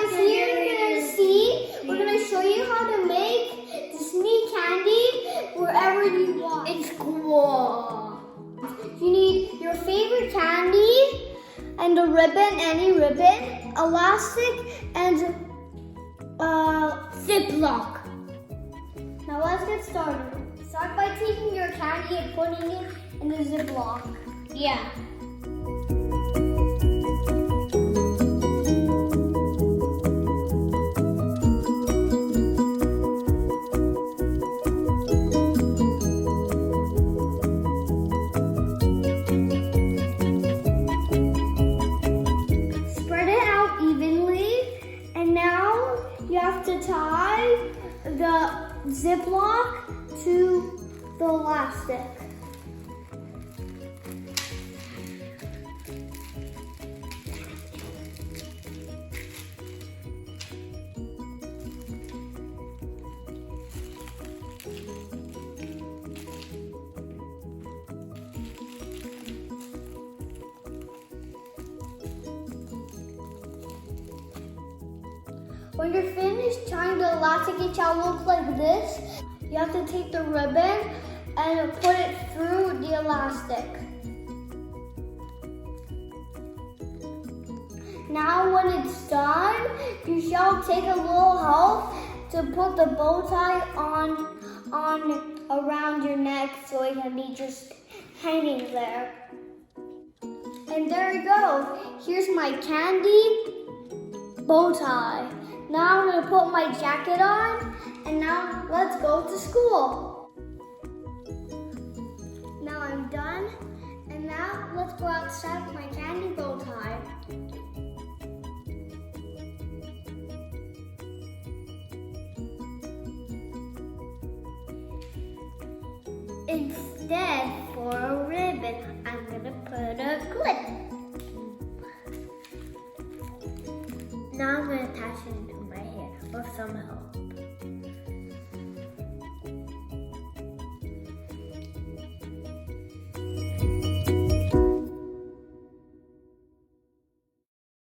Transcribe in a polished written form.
guys, here you're gonna see, we're gonna show you how to make this neat candy wherever you want. It's cool. You need your favorite candy and a ribbon, any ribbon, elastic, and Ziploc. Now let's get started. Start by taking your candy and putting it in the Ziploc. Yeah. Spread it out evenly, and now you have to tie the Ziploc to the elastic. When you're finished tying the elastic, it shall look like this. You have to take the ribbon and put it through the elastic. Now when it's done, you shall take a little help to put the bow tie on around your neck so it can be just hanging there. And there you go. Here's my candy bow tie. Now I'm gonna put my jacket on, and now let's go to school. Now I'm done, and now let's go outside with my candy bow tie. Instead, for a ribbon, I'm gonna put a clip. Now I'm gonna attach it into my hair with some help.